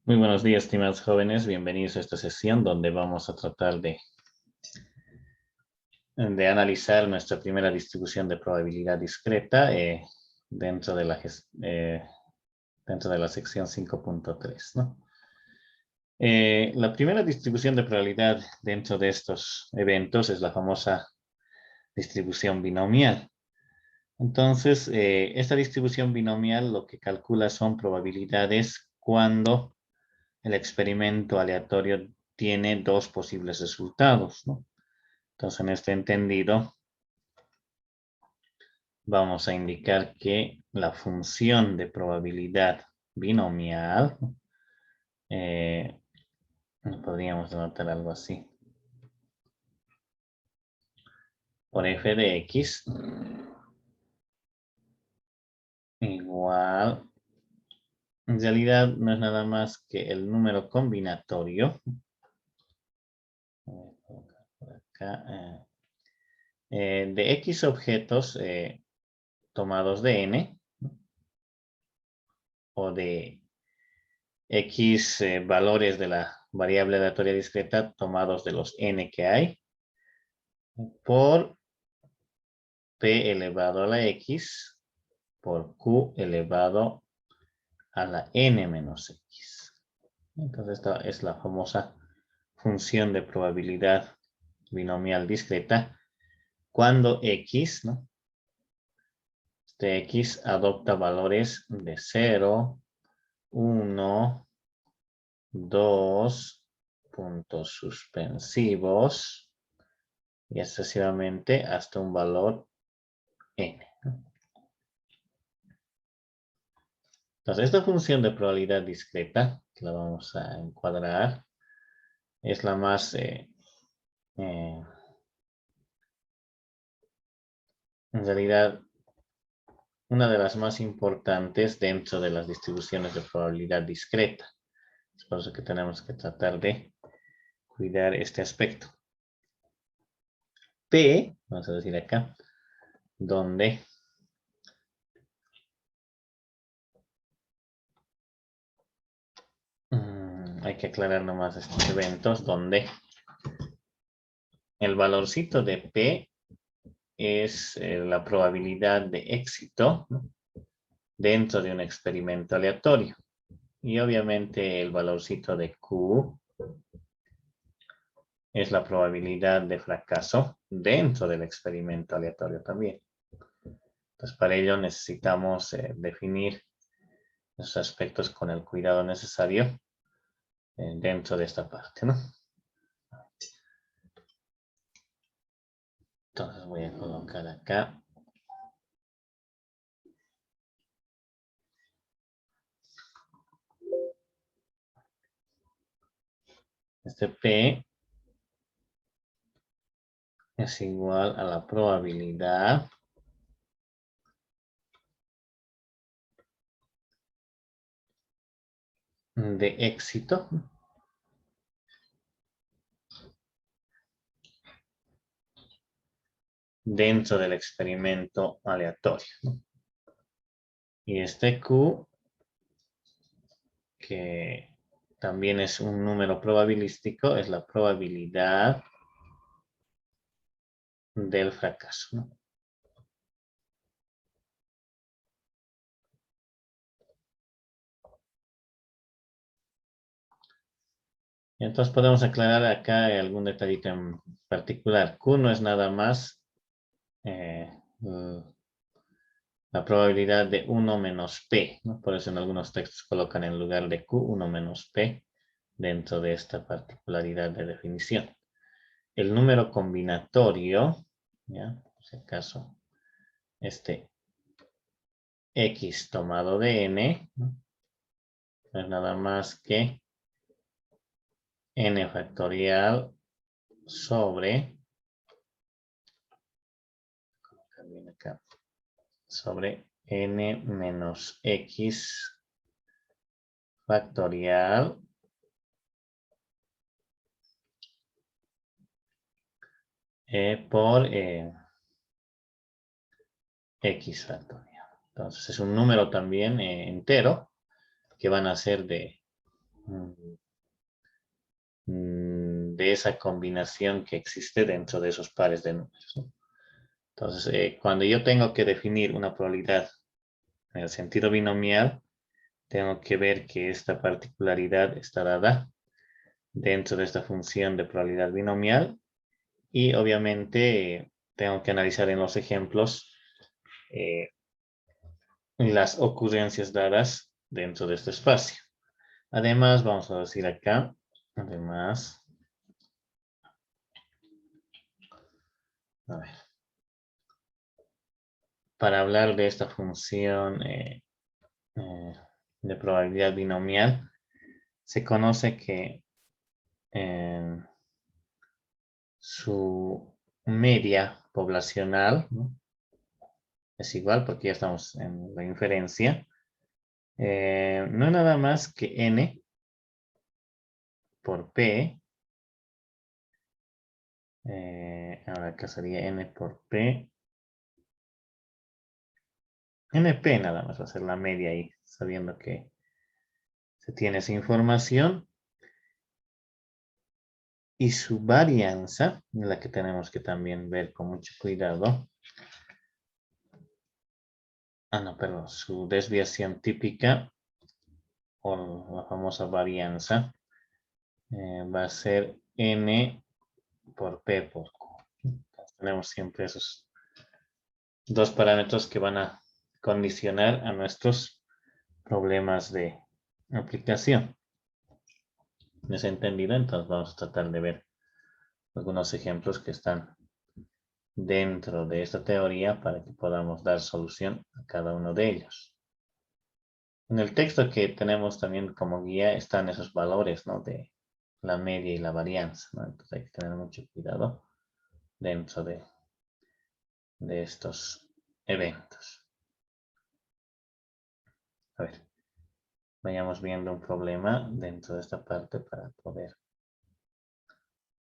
Muy buenos días, estimados jóvenes. Bienvenidos a esta sesión donde vamos a tratar de analizar nuestra primera distribución de probabilidad discreta dentro de dentro de la sección 5.3, ¿no? La primera distribución de probabilidad dentro de estos eventos es la famosa distribución binomial. Entonces, esta distribución binomial lo que calcula son probabilidades cuando el experimento aleatorio tiene dos posibles resultados, ¿no? Entonces, en este entendido, vamos a indicar que la función de probabilidad binomial, eh, podríamos denotar algo así, por f de x igual, en realidad no es nada más que el número combinatorio, por acá, de x objetos tomados de n, o de x valores de la variable aleatoria discreta tomados de los n que hay, por p elevado a la x por q elevado a la n menos x. Entonces esta es la famosa función de probabilidad binomial discreta cuando x, ¿no? Este x adopta valores de 0, 1, 2, puntos suspensivos y excesivamente hasta un valor n. Entonces, esta función de probabilidad discreta, que la vamos a encuadrar, es la más, en realidad, una de las más importantes dentro de las distribuciones de probabilidad discreta. Es por eso que tenemos que tratar de cuidar este aspecto. P, vamos a decir acá, donde hay que aclarar nomás estos eventos, donde el valorcito de P es la probabilidad de éxito, ¿no?, dentro de un experimento aleatorio. Y obviamente el valorcito de Q es la probabilidad de fracaso dentro del experimento aleatorio también. Entonces, para ello necesitamos definir los aspectos con el cuidado necesario dentro de esta parte, ¿no? Entonces voy a colocar acá. Este P es igual a la probabilidad de éxito dentro del experimento aleatorio, ¿no? Y este Q, que también es un número probabilístico, es la probabilidad del fracaso, ¿no? Y entonces podemos aclarar acá algún detallito en particular. Q no es nada más la probabilidad de 1 menos P, ¿no? Por eso en algunos textos colocan en lugar de Q 1 menos P dentro de esta particularidad de definición. El número combinatorio, ¿ya? Por si acaso, este X tomado de N, ¿no?, no es nada más que N factorial sobre, también acá, sobre N menos X factorial por X factorial. Entonces es un número también entero que van a ser de de esa combinación que existe dentro de esos pares de números, ¿no? Entonces, cuando yo tengo que definir una probabilidad en el sentido binomial, tengo que ver que esta particularidad está dada dentro de esta función de probabilidad binomial y obviamente tengo que analizar en los ejemplos las ocurrencias dadas dentro de este espacio. Además, vamos a decir acá, además, a ver, para hablar de esta función de probabilidad binomial, se conoce que su media poblacional, ¿no?, es igual porque ya estamos en la inferencia. No es nada más que n por p. Ahora acá sería n por p. NP nada más va a ser la media ahí, sabiendo que se tiene esa información. Y su varianza, la que tenemos que también ver con mucho cuidado. No, perdón, su desviación típica o la famosa varianza va a ser n por p por q. Entonces, tenemos siempre esos dos parámetros que van a condicionar a nuestros problemas de aplicación. ¿Es entendido? Entonces vamos a tratar de ver algunos ejemplos que están dentro de esta teoría para que podamos dar solución a cada uno de ellos. En el texto que tenemos también como guía están esos valores, ¿no?, de la media y la varianza, ¿no? Entonces hay que tener mucho cuidado dentro de estos eventos. A ver, vayamos viendo un problema dentro de esta parte para poder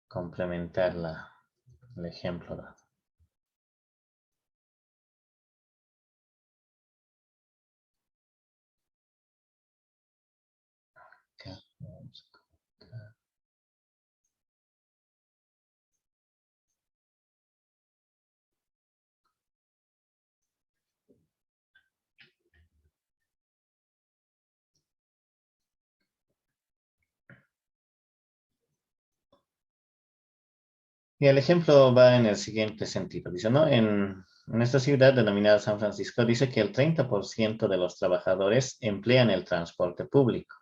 complementar el ejemplo dado. Acá vamos a colocar. Y el ejemplo va en el siguiente sentido. Dice, ¿no? En esta ciudad denominada San Francisco, dice que el 30% de los trabajadores emplean el transporte público.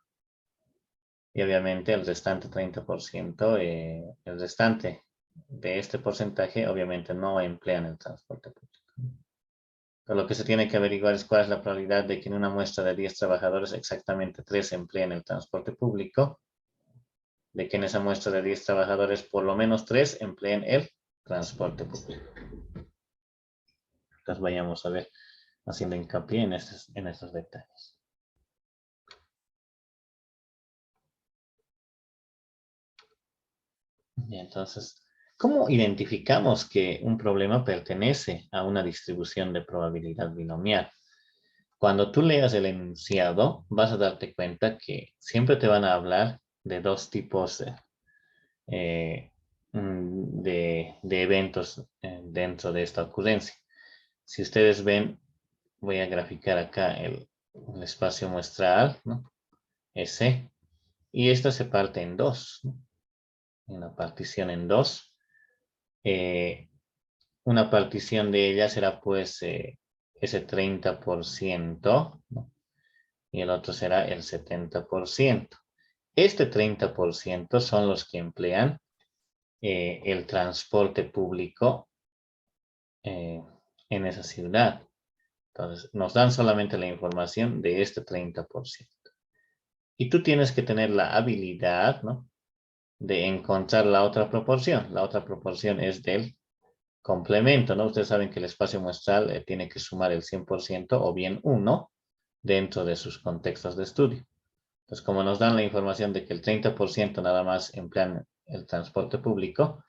Y obviamente el restante 30%, el restante de este porcentaje, obviamente no emplean el transporte público. Pero lo que se tiene que averiguar es cuál es la probabilidad de que en una muestra de 10 trabajadores, exactamente 3 empleen el transporte público, de que en esa muestra de 10 trabajadores, por lo menos 3 empleen el transporte público. Entonces vayamos a ver, haciendo hincapié en estos detalles. Y entonces, ¿cómo identificamos que un problema pertenece a una distribución de probabilidad binomial? Cuando tú leas el enunciado, vas a darte cuenta que siempre te van a hablar de dos tipos de eventos dentro de esta ocurrencia. Si ustedes ven, voy a graficar acá el espacio muestral, ¿no?, S, y esta se parte en dos, ¿no?, una partición en dos. Una partición de ella será pues ese 30%, ¿no?, y el otro será el 70%. Este 30% son los que emplean el transporte público en esa ciudad. Entonces, nos dan solamente la información de este 30%. Y tú tienes que tener la habilidad, ¿no?, de encontrar la otra proporción. La otra proporción es del complemento, ¿no? Ustedes saben que el espacio muestral tiene que sumar el 100% o bien 1 dentro de sus contextos de estudio. Entonces, como nos dan la información de que el 30% nada más emplean el transporte público,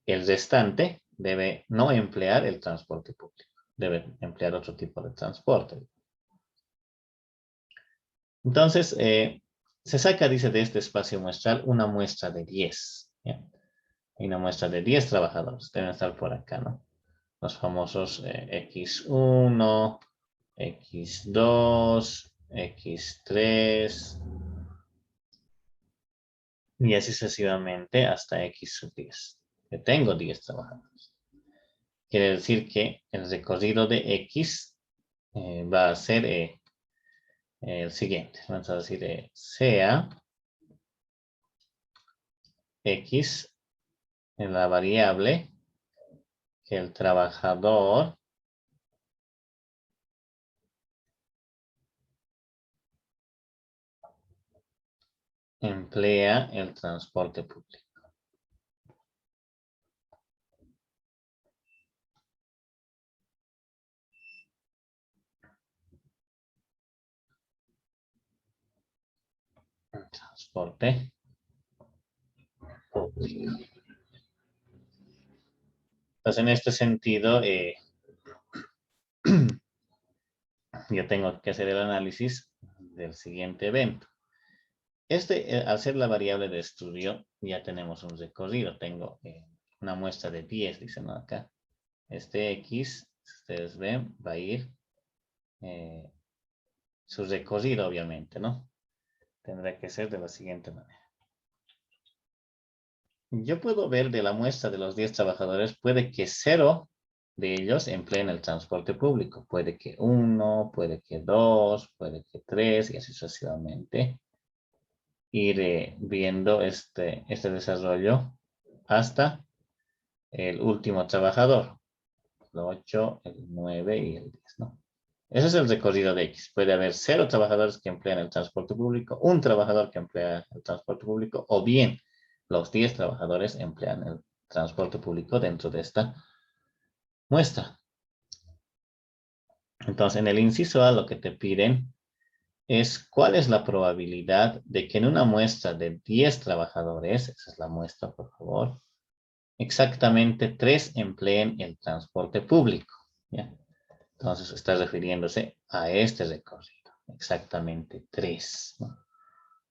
el restante debe no emplear el transporte público, debe emplear otro tipo de transporte. Entonces, Se saca, dice, de este espacio muestral una muestra de 10. ¿Ya? Y una muestra de 10 trabajadores. Deben estar por acá, ¿no? Los famosos X1, X2, X3 y así sucesivamente hasta X sub 10. Yo tengo 10 trabajadores. Quiere decir que el recorrido de X va a ser el siguiente. Vamos a decir sea X en la variable que el trabajador emplea el transporte público. El transporte público. Entonces, en este sentido, yo tengo que hacer el análisis del siguiente evento. Al ser la variable de estudio, ya tenemos un recorrido. Tengo una muestra de 10, dicen acá. Este X, si ustedes ven, va a ir su recorrido, obviamente, ¿no? Tendrá que ser de la siguiente manera. Yo puedo ver de la muestra de los 10 trabajadores, puede que 0 de ellos empleen el transporte público. Puede que 1, puede que 2, puede que 3 y así sucesivamente. Ir viendo este desarrollo hasta el último trabajador. El 8, el 9 y el 10, ¿no? Ese es el recorrido de X. Puede haber 0 trabajadores que emplean el transporte público, un trabajador que emplea el transporte público, o bien los 10 trabajadores emplean el transporte público dentro de esta muestra. Entonces, en el inciso A lo que te piden es cuál es la probabilidad de que en una muestra de 10 trabajadores, esa es la muestra, por favor, exactamente 3 empleen el transporte público. ¿Ya? Entonces, está refiriéndose a este recorrido. Exactamente 3. ¿No?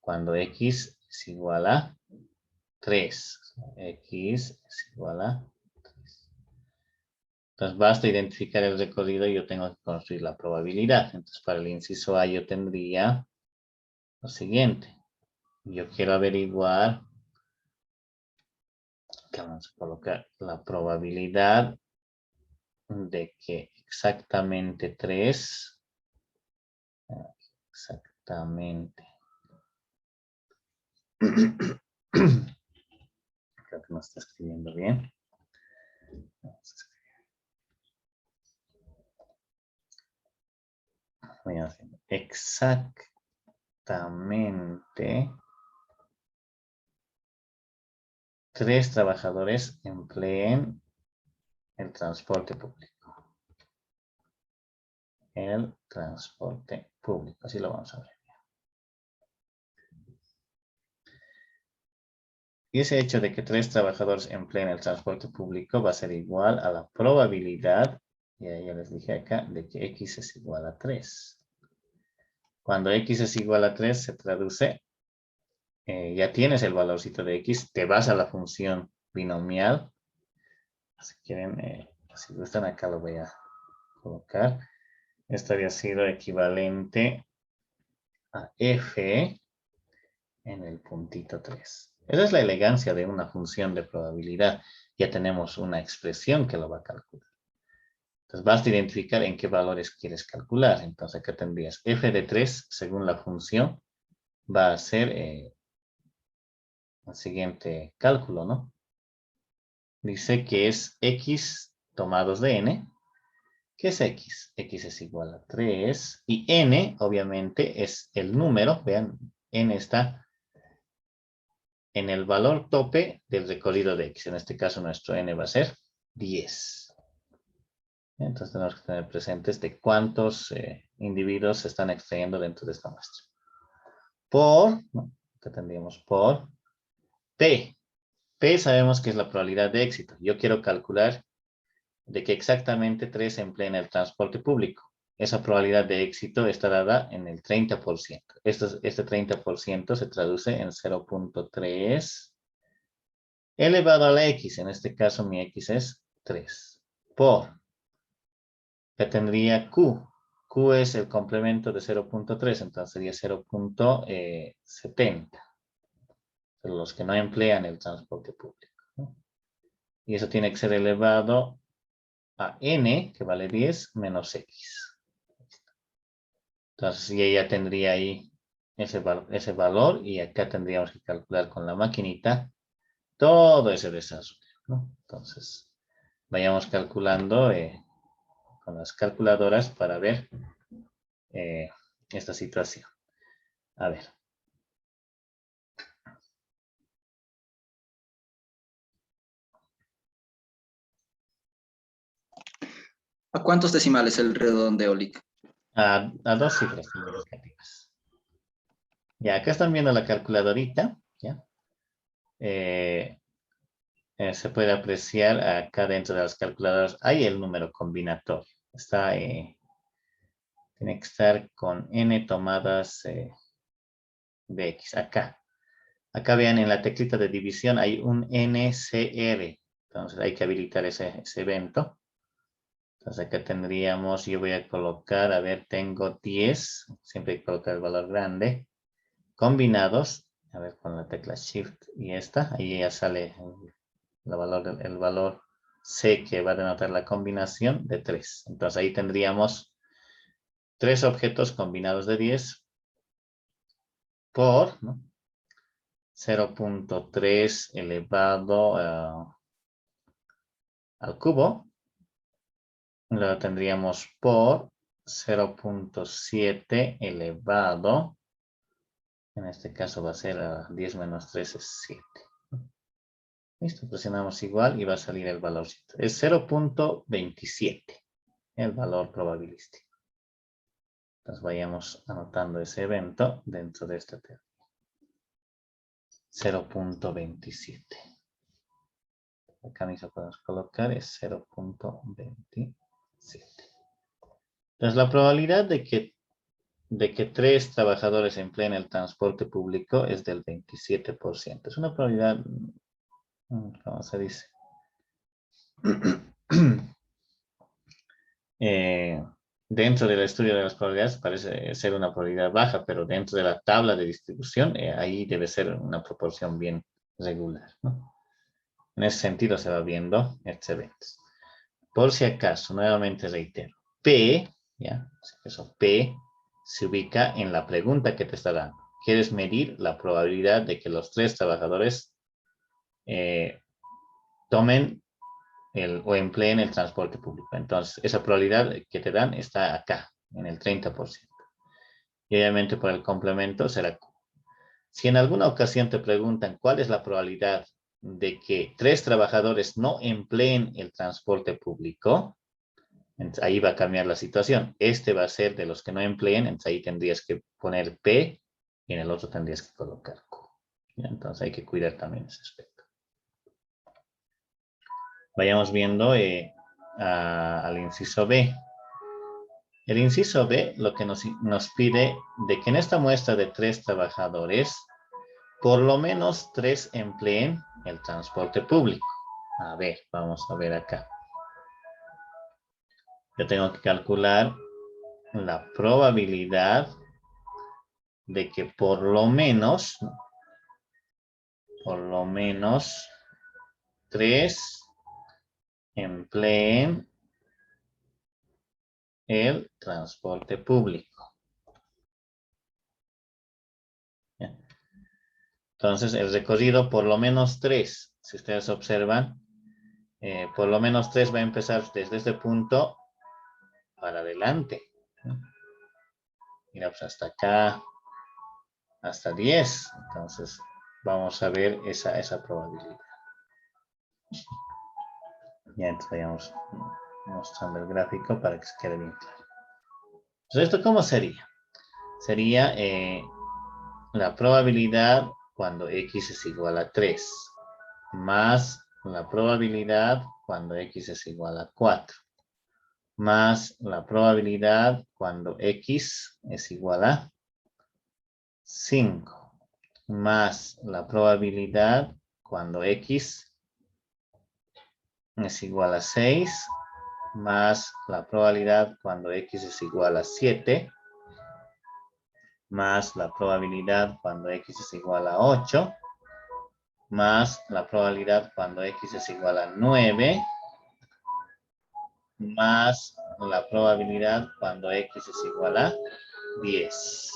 Cuando X es igual a 3. X es igual a 3. Entonces, basta identificar el recorrido y yo tengo que construir la probabilidad. Entonces, para el inciso A yo tendría lo siguiente. Yo quiero averiguar, que vamos a colocar la probabilidad de que exactamente 3, exactamente, creo que no está escribiendo bien. Voy a hacer exactamente 3 trabajadores empleen el transporte público. El transporte público, así lo vamos a ver. Y ese hecho de que 3 trabajadores empleen el transporte público va a ser igual a la probabilidad, ya les dije acá, de que X es igual a 3. Cuando X es igual a 3 se traduce, ya tienes el valorcito de X, te vas a la función binomial. Si quieren, si gustan acá lo voy a colocar. Esto había sido equivalente a F en el puntito 3. Esa es la elegancia de una función de probabilidad. Ya tenemos una expresión que lo va a calcular. Entonces, basta identificar en qué valores quieres calcular. Entonces, acá tendrías f de 3, según la función, va a ser el siguiente cálculo, ¿no? Dice que es x tomados de n. ¿Qué es x? X es igual a 3. Y n, obviamente, es el número. Vean, n está en el valor tope del recorrido de X. En este caso, nuestro N va a ser 10. Entonces, tenemos que tener presentes de cuántos individuos se están extrayendo dentro de esta muestra. Por, ¿no? Acá tendríamos por P. P sabemos que es la probabilidad de éxito. Yo quiero calcular de que exactamente 3 empleen el transporte público. esa probabilidad de éxito está dada en el 30%. Este 30% se traduce en 0.3 elevado a la x. En este caso mi x es 3. Por, que tendría q. Q es el complemento de 0.3, entonces sería 0.70. Los que no emplean el transporte público, ¿no? Y eso tiene que ser elevado a n, que vale 10, menos x. Entonces ya tendría ahí ese valor y acá tendríamos que calcular con la maquinita todo ese desarrollo, ¿no? Entonces, vayamos calculando con las calculadoras para ver esta situación. A ver. ¿A cuántos decimales el redondeo, Lick? A 2 cifras significativas. Ya, acá están viendo la calculadorita, ¿ya? Se puede apreciar acá dentro de las calculadoras, hay el número combinatorio. Está, tiene que estar con n tomadas de x. Acá vean en la teclita de división hay un NCR. Entonces hay que habilitar ese evento. Entonces acá tendríamos, yo voy a colocar, a ver, tengo 10. Siempre hay que colocar el valor grande. Combinados, a ver, con la tecla Shift y esta, ahí ya sale el valor C que va a denotar la combinación de 3. Entonces ahí tendríamos 3 objetos combinados de 10 por, ¿no?, 0.3 elevado al cubo. Lo tendríamos por 0.7 elevado. En este caso va a ser 10 menos 3 es 7. Listo, presionamos igual y va a salir el valor. Es 0.27 el valor probabilístico. Entonces vayamos anotando ese evento dentro de esta teoría. 0.27. Acá mismo podemos colocar es 0.27. Entonces la probabilidad de que 3 trabajadores empleen el transporte público es del 27%. Es una probabilidad, ¿cómo se dice? Dentro del estudio de las probabilidades parece ser una probabilidad baja, pero dentro de la tabla de distribución, ahí debe ser una proporción bien regular, ¿no? En ese sentido se va viendo estos eventos. Por si acaso, nuevamente reitero, P, ¿ya? Eso P se ubica en la pregunta que te está dando. Quieres medir la probabilidad de que los 3 trabajadores tomen o empleen el transporte público. Entonces, esa probabilidad que te dan está acá, en el 30%. Y obviamente por el complemento será Q. Si en alguna ocasión te preguntan cuál es la probabilidad de que 3 trabajadores no empleen el transporte público, entonces ahí va a cambiar la situación. Este va a ser de los que no empleen, entonces ahí tendrías que poner P y en el otro tendrías que colocar Q. Entonces hay que cuidar también ese aspecto. Vayamos viendo al inciso B. El inciso B lo que nos pide de que en esta muestra de 3 trabajadores, por lo menos 3 empleen el transporte público. A ver, vamos a ver acá. Yo tengo que calcular la probabilidad de que por lo menos 3 empleen el transporte público. Entonces, el recorrido por lo menos 3, si ustedes observan, por lo menos 3 va a empezar desde este punto para adelante. Mira, pues hasta acá, hasta 10. Entonces, vamos a ver esa probabilidad. Ya entonces vayamos mostrando el gráfico para que se quede bien claro. Entonces, ¿esto cómo sería? Sería la probabilidad cuando x es igual a 3, más la probabilidad cuando x es igual a 4, más la probabilidad cuando X es igual a 5, más la probabilidad cuando X es igual a 6, más la probabilidad cuando X es igual a 7, más la probabilidad cuando X es igual a 8, más la probabilidad cuando X es igual a 9, más la probabilidad cuando X es igual a 10.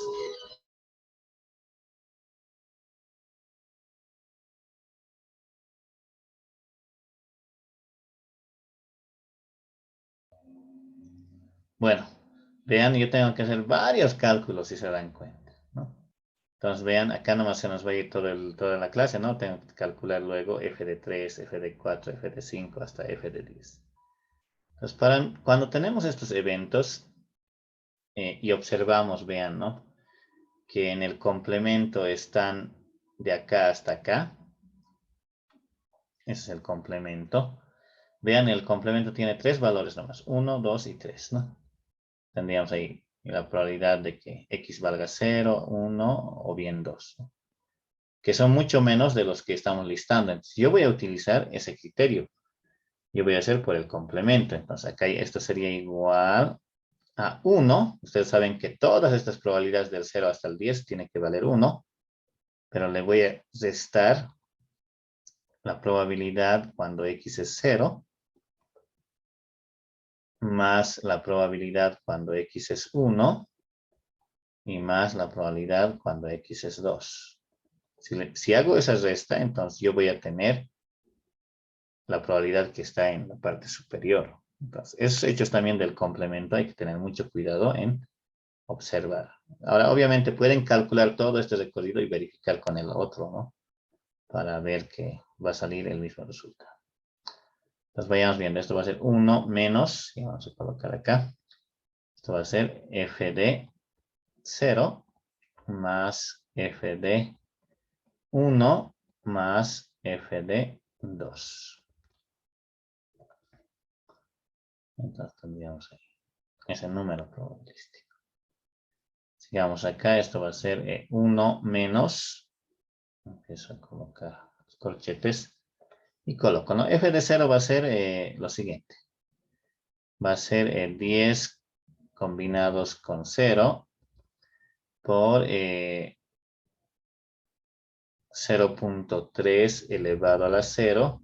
Bueno, vean, yo tengo que hacer varios cálculos si se dan cuenta, ¿no? Entonces, vean, acá nomás se nos va a ir toda la clase, ¿no? Tengo que calcular luego f de 3, f de 4, f de 5, hasta f de 10. Entonces, cuando tenemos estos eventos y observamos, vean, ¿no? Que en el complemento están de acá hasta acá. Ese es el complemento. Vean, el complemento tiene 3 valores nomás. 1, 2 y 3, ¿no? Tendríamos ahí la probabilidad de que X valga 0, 1 o bien 2, ¿no? Que son mucho menos de los que estamos listando. Entonces, yo voy a utilizar ese criterio. Yo voy a hacer por el complemento. Entonces, acá esto sería igual a 1. Ustedes saben que todas estas probabilidades del 0 hasta el 10 tienen que valer 1. Pero le voy a restar la probabilidad cuando X es 0, más la probabilidad cuando X es 1, y más la probabilidad cuando X es 2. Si hago esa resta, entonces yo voy a tener la probabilidad que está en la parte superior. Entonces, esos hechos también del complemento hay que tener mucho cuidado en observar. Ahora, obviamente, pueden calcular todo este recorrido y verificar con el otro, ¿no? Para ver que va a salir el mismo resultado. Entonces, vayamos viendo. Esto va a ser 1 menos, y vamos a colocar acá. Esto va a ser f de 0 más f de 1 más f de 2. Entonces tendríamos ahí ese número probabilístico. Sigamos acá, esto va a ser 1 menos, empiezo a colocar los corchetes y coloco, ¿no? F de 0 va a ser lo siguiente. Va a ser 10 combinados con 0 por 0.3 elevado a la 0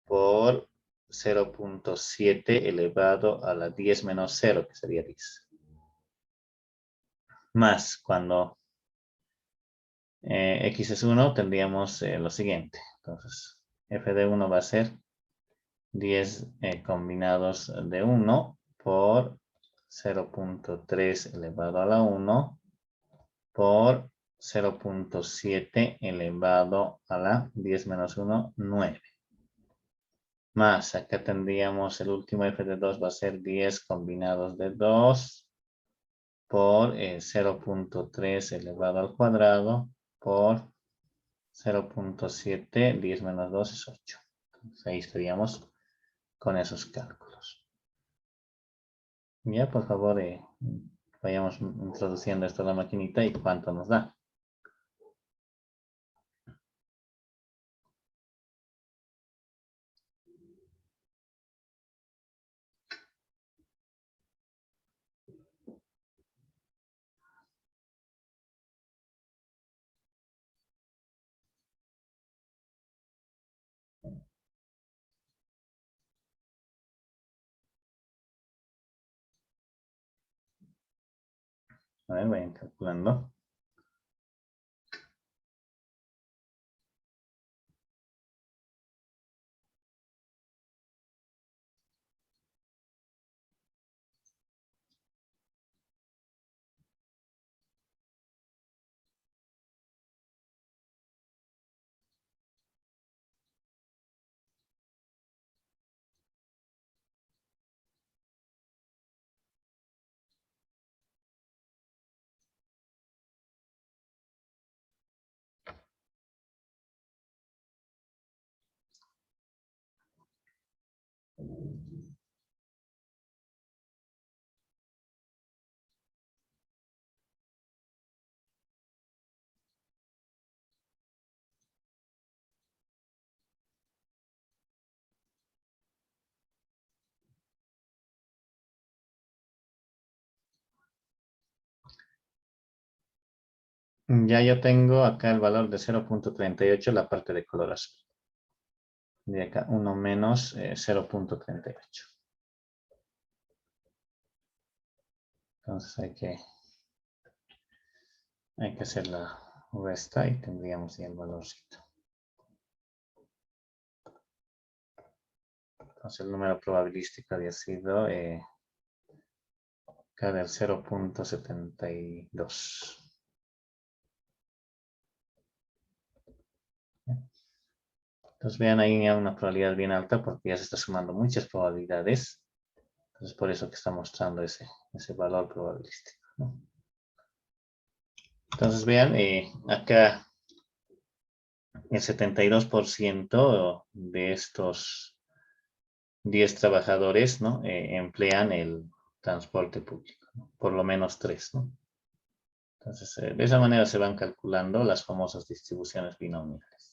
por 0.7 elevado a la 10 menos 0, que sería 10. Más cuando x es 1, tendríamos lo siguiente. Entonces, f de 1 va a ser 10 combinados de 1 por 0.3 elevado a la 1 por 0.7 elevado a la 10 menos 1, 9. Más, acá tendríamos el último f de 2 va a ser 10 combinados de 2 por 0.3 elevado al cuadrado por 0.7, 10 menos 2 es 8. Entonces, ahí estaríamos con esos cálculos. Ya, por favor, vayamos introduciendo esto a la maquinita y cuánto nos da. A ver, vayan calculando. Ya yo tengo acá el valor de 0.38, la parte de color azul. De acá 1 menos 0.38. Entonces hay que hacer la resta y tendríamos ya el valorcito. Entonces el número probabilístico había sido acá del 0.72. Entonces vean ahí ya una probabilidad bien alta porque ya se está sumando muchas probabilidades. Entonces por eso que está mostrando ese valor probabilístico, ¿no? Entonces vean, acá el 72% de estos 10 trabajadores, ¿no? Emplean el transporte público, ¿no? Por lo menos 3, ¿no? Entonces, de esa manera se van calculando las famosas distribuciones binomiales.